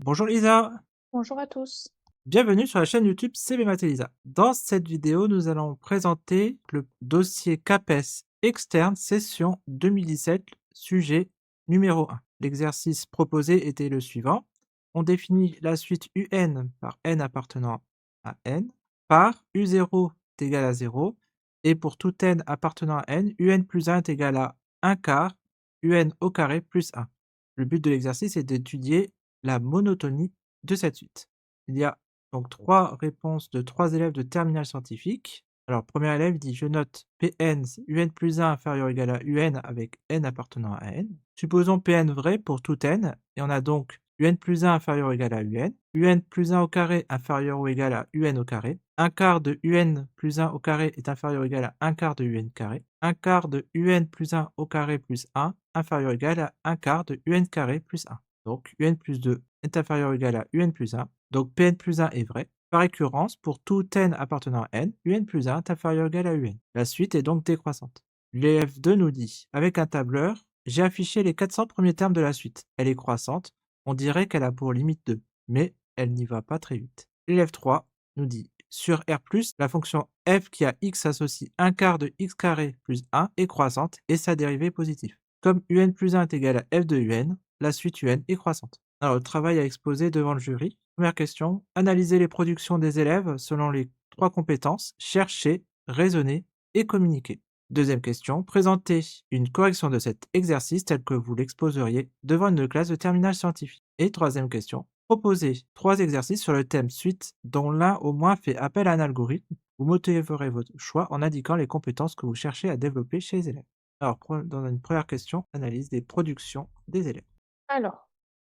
Bonjour Lisa, Bonjour à tous. bienvenue sur la chaîne YouTube CB Math et Lisa. Dans cette vidéo, nous allons présenter le dossier CAPES externe session 2017, sujet numéro 1. L'exercice proposé était le suivant. On définit la suite UN par n appartenant à n par U0 est égal à 0 et pour tout n appartenant à n, UN plus 1 est égal à 1 quart UN au carré plus 1. Le but de l'exercice est d'étudier la monotonie de cette suite. Il y a donc 3 réponses de 3 élèves de terminale scientifique. Alors, premier élève dit: «Je note Pn, c'est UN plus 1 inférieur ou égal à UN avec n appartenant à n». Supposons Pn vrai pour tout n, et on a donc UN plus 1 inférieur ou égal à UN plus 1 au carré inférieur ou égal à UN au carré, 1 quart de UN plus 1 au carré est inférieur ou égal à 1 quart de UN carré, 1 quart de UN plus 1 au carré plus 1 inférieur ou égal à 1 quart de UN carré plus 1. Donc UN plus 2 est inférieur ou égal à UN plus 1. Donc Pn plus 1 est vrai. Par récurrence, pour tout n appartenant à n, UN plus 1 est inférieur ou égal à UN. La suite est donc décroissante. L'élève 2 nous dit: avec un tableur, j'ai affiché les 400 premiers termes de la suite. Elle est croissante. On dirait qu'elle a pour limite 2, mais elle n'y va pas très vite. L'élève 3 nous dit: sur R+, la fonction f qui a x associe 1 quart de x carré plus 1 est croissante et sa dérivée est positive. Comme UN plus 1 est égal à f de UN, la suite UN est croissante. Alors, le travail à exposer devant le jury. Première question: analyser les productions des élèves selon les 3 compétences, chercher, raisonner et communiquer. Deuxième question: présenter une correction de cet exercice tel que vous l'exposeriez devant une classe de terminale scientifique. Et troisième question: proposer 3 exercices sur le thème suite dont l'un au moins fait appel à un algorithme. Vous motiverez votre choix en indiquant les compétences que vous cherchez à développer chez les élèves. Alors, dans une première question, analyse des productions des élèves. Alors,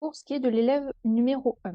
pour ce qui est de l'élève numéro 1,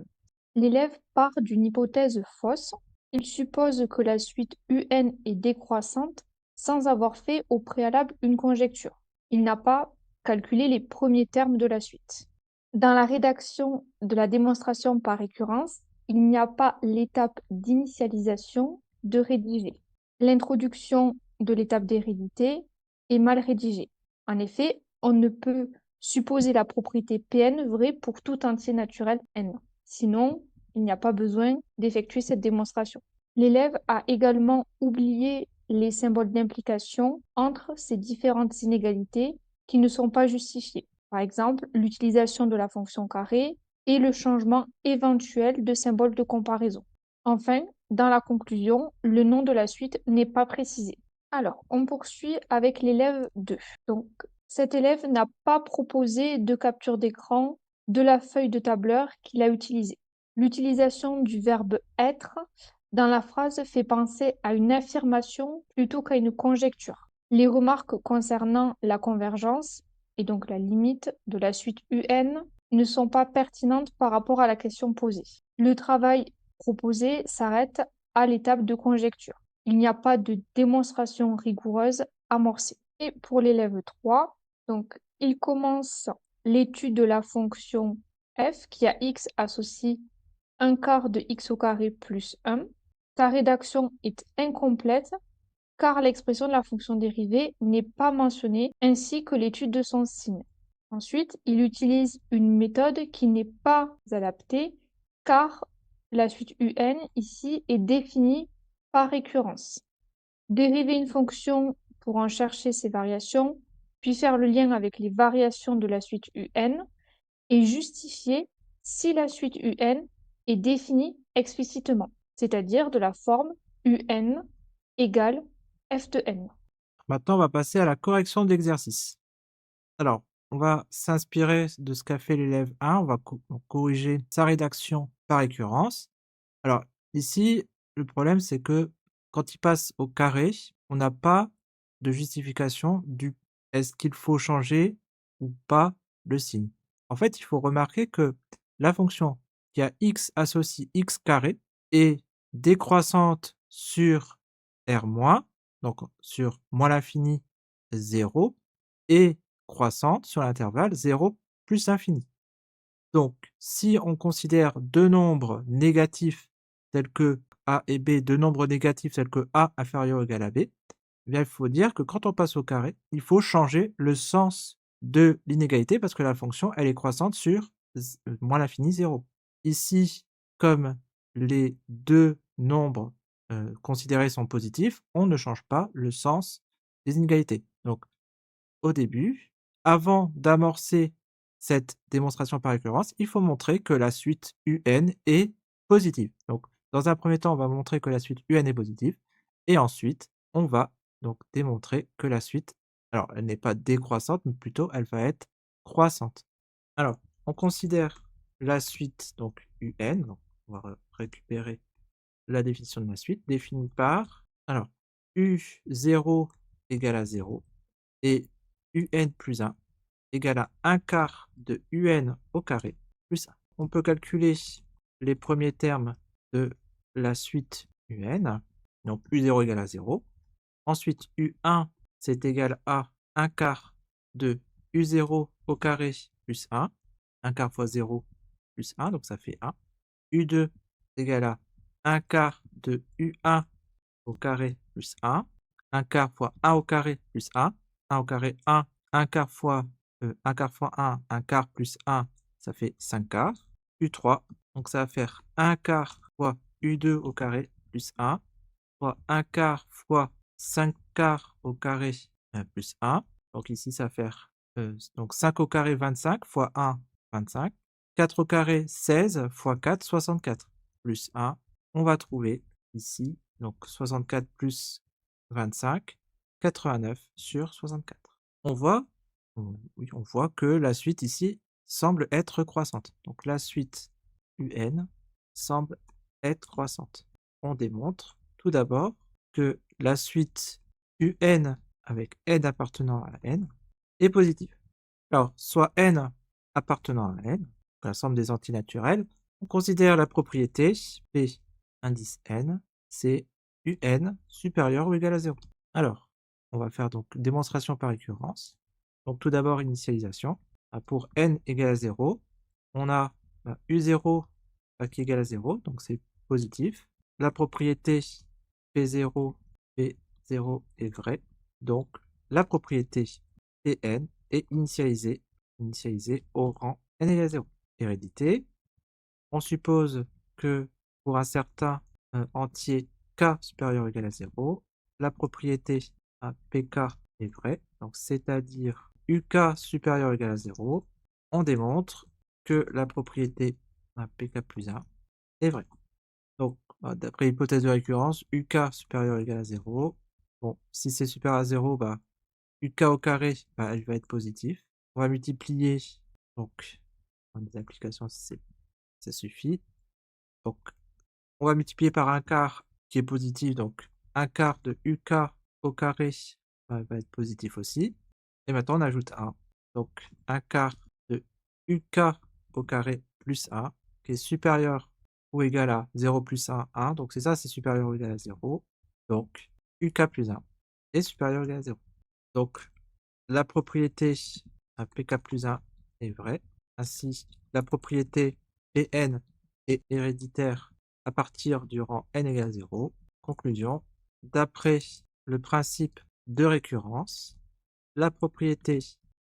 l'élève part d'une hypothèse fausse. Il suppose que la suite UN est décroissante sans avoir fait au préalable une conjecture. Il n'a pas calculé les premiers termes de la suite. Dans la rédaction de la démonstration par récurrence, il n'y a pas l'étape d'initialisation de rédiger. L'introduction de l'étape d'hérédité est mal rédigée. En effet, on ne peut supposer la propriété Pn vraie pour tout entier naturel n. Sinon, il n'y a pas besoin d'effectuer cette démonstration. L'élève a également oublié les symboles d'implication entre ces différentes inégalités qui ne sont pas justifiées. Par exemple, l'utilisation de la fonction carré et le changement éventuel de symbole de comparaison. Enfin, dans la conclusion, le nom de la suite n'est pas précisé. Alors, on poursuit avec l'élève 2. Donc, cet élève n'a pas proposé de capture d'écran de la feuille de tableur qu'il a utilisée. L'utilisation du verbe être dans la phrase fait penser à une affirmation plutôt qu'à une conjecture. Les remarques concernant la convergence, et donc la limite de la suite UN, ne sont pas pertinentes par rapport à la question posée. Le travail proposé s'arrête à l'étape de conjecture. Il n'y a pas de démonstration rigoureuse amorcée. Et pour l'élève 3, donc, il commence l'étude de la fonction f qui a x associe 1 quart de x au carré plus 1. Sa rédaction est incomplète car l'expression de la fonction dérivée n'est pas mentionnée, ainsi que l'étude de son signe. Ensuite, il utilise une méthode qui n'est pas adaptée car la suite UN ici est définie par récurrence. Dériver une fonction pour en chercher ses variations, puis faire le lien avec les variations de la suite UN et justifier si la suite UN est définie explicitement, c'est-à-dire de la forme UN égale f de n. Maintenant, on va passer à la correction de l'exercice. Alors, on va s'inspirer de ce qu'a fait l'élève 1, on va corriger sa rédaction par récurrence. Alors, ici, le problème, c'est que quand il passe au carré, on n'a pas de justification du est-ce qu'il faut changer ou pas le signe. En fait, il faut remarquer que la fonction qui a x associe x carré est décroissante sur R-, donc sur moins l'infini 0, et croissante sur l'intervalle 0 plus l'infini. Donc, si on considère deux nombres négatifs tels que a et b, deux nombres négatifs tels que a inférieur ou égal à b, eh bien, il faut dire que quand on passe au carré, il faut changer le sens de l'inégalité parce que la fonction, elle est croissante sur moins l'infini 0. Ici, comme les deux nombres considérés sont positifs, on ne change pas le sens des inégalités. Donc, au début, avant d'amorcer cette démonstration par récurrence, il faut montrer que la suite UN est positive. Donc, dans un premier temps, on va montrer que la suite UN est positive et ensuite, on va donc démontrer que la suite, alors elle n'est pas décroissante, mais plutôt elle va être croissante. Alors, on considère la suite donc UN, donc on va récupérer la définition de la suite, définie par, alors, U0 égale à 0 et UN plus 1 égale à 1 quart de UN au carré plus 1. On peut calculer les premiers termes de la suite UN, donc U0 égale à 0. Ensuite, U1, c'est égal à 1 quart de U0 au carré plus 1. 1 quart fois 0 plus 1, donc ça fait 1. U2 égale à 1 quart de U1 au carré plus 1. 1 quart fois 1 au carré plus 1. 1 au carré 1. 1 quart fois 1 quart fois 1, 1 quart plus 1, ça fait 5 quarts. U3, donc ça va faire 1 quart fois U2 au carré plus 1 fois 1 quart fois 5 quarts au carré plus 1. Donc ici, ça va faire donc 5 au carré 25 fois 1, 25. 4 au carré 16 fois 4, 64 plus 1. On va trouver ici donc 64 plus 25, 89 sur 64. On voit, oui, on voit que la suite ici semble être croissante. Donc la suite UN semble être croissante. On démontre tout d'abord que la suite UN avec n appartenant à n est positive. Alors, soit n appartenant à n, la somme des antinaturels, on considère la propriété P indice n, c'est UN supérieur ou égal à 0. Alors, on va faire donc démonstration par récurrence. Donc tout d'abord, initialisation. Pour n égale à 0, on a U0 qui est égal à 0, donc c'est positif. La propriété P0, P0 est vraie, donc la propriété Pn est initialisée au rang n égale à 0. Hérédité, on suppose que pour un certain entier k supérieur ou égal à 0, la propriété Pk est vraie, donc c'est-à-dire Uk supérieur ou égal à 0, on démontre que la propriété Pk plus 1 est vraie. Donc, d'après l'hypothèse de récurrence, Uk supérieur ou égal à 0, bon, si c'est supérieur à 0, Uk au carré, il va être positif. On va multiplier, donc, dans les applications, ça suffit. Donc, on va multiplier par 1 quart qui est positif, donc 1 quart de UK au carré va être positif aussi. Et maintenant, on ajoute 1. Donc, 1 quart de UK au carré plus 1, qui est supérieur ou égal à 0 plus 1, 1. Donc, c'est ça, c'est supérieur ou égal à 0. Donc, UK plus 1 est supérieur ou égal à 0. Donc, la propriété PK plus 1 est vraie. Ainsi, la propriété Pn est héréditaire à partir du rang n égale 0. Conclusion, d'après le principe de récurrence, la propriété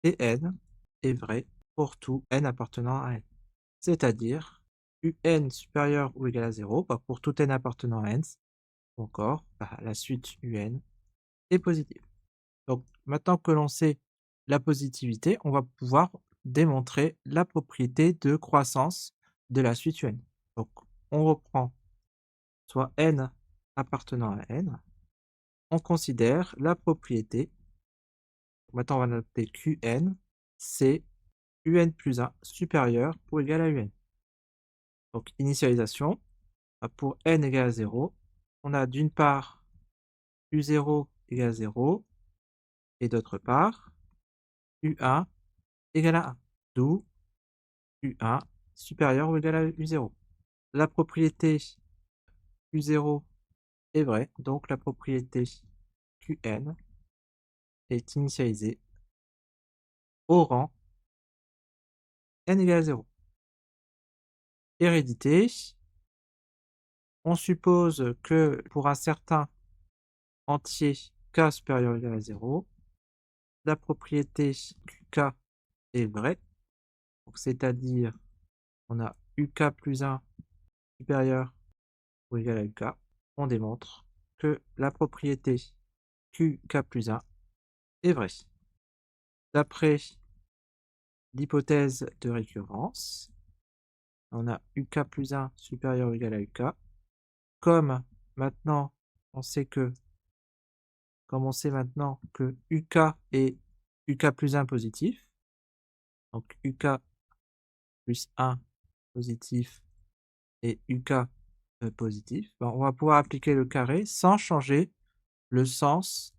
Pn est vraie pour tout n appartenant à n. C'est-à-dire un supérieur ou égal à 0, pour tout n appartenant à n, ou encore la suite un est positive. Donc maintenant que l'on sait la positivité, on va pouvoir démontrer la propriété de croissance de la suite UN. Donc on reprend soit n appartenant à n, on considère la propriété, maintenant on va noter Qn, c'est un plus 1 supérieur ou égal à un. Donc initialisation, pour n égale à 0, on a d'une part u0 égale à 0, et d'autre part u1 égale à 1, d'où U1 supérieur ou égal à U0. La propriété U0 est vraie, donc la propriété Qn est initialisée au rang n égale à 0. Hérédité, on suppose que pour un certain entier k supérieur ou égal à 0, la propriété Qk est vraie, c'est-à-dire on a UK plus 1 supérieur ou égal à UK, on démontre que la propriété QK plus 1 est vraie. D'après l'hypothèse de récurrence, on a UK plus 1 supérieur ou égal à UK. Comme maintenant, on sait que, comme on sait maintenant que UK est UK plus 1 positif, donc UK plus 1 positif et UK positif, ben, on va pouvoir appliquer le carré sans changer le sens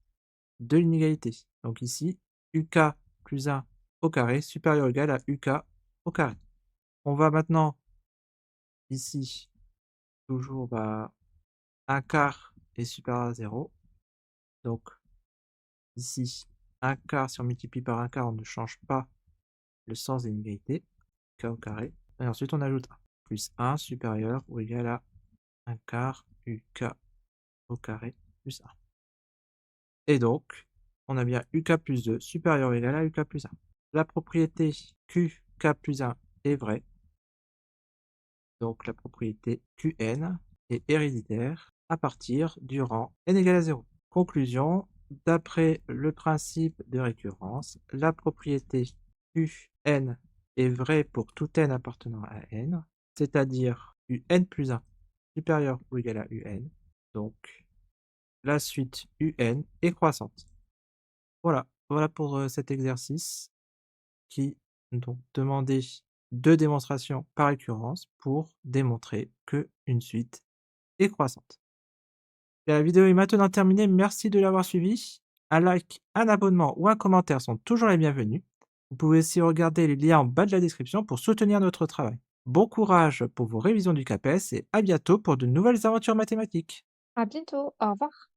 de l'inégalité. Donc ici, UK plus 1 au carré supérieur ou égal à UK au carré. On va maintenant, ici, toujours 1 quart est supérieur à 0. Donc ici, 1 quart, si on multiplie par 1 quart, on ne change pas le sens des inégalités, k au carré. Et ensuite, on ajoute 1, plus 1 supérieur ou égal à 1 quart uk au carré plus 1. Et donc, on a bien uk plus 2 supérieur ou égal à uk plus 1. La propriété qk plus 1 est vraie. Donc, la propriété qn est héréditaire à partir du rang n égale à 0. Conclusion, d'après le principe de récurrence, la propriété Qn est vraie pour tout n appartenant à n, c'est-à-dire Un plus 1 supérieur ou égal à Un. Donc, la suite Un est croissante. Voilà pour cet exercice qui donc demandait 2 démonstrations par récurrence pour démontrer qu'une suite est croissante. La vidéo est maintenant terminée, merci de l'avoir suivi. Un like, un abonnement ou un commentaire sont toujours les bienvenus. Vous pouvez aussi regarder les liens en bas de la description pour soutenir notre travail. Bon courage pour vos révisions du CAPES et à bientôt pour de nouvelles aventures mathématiques. À bientôt, au revoir.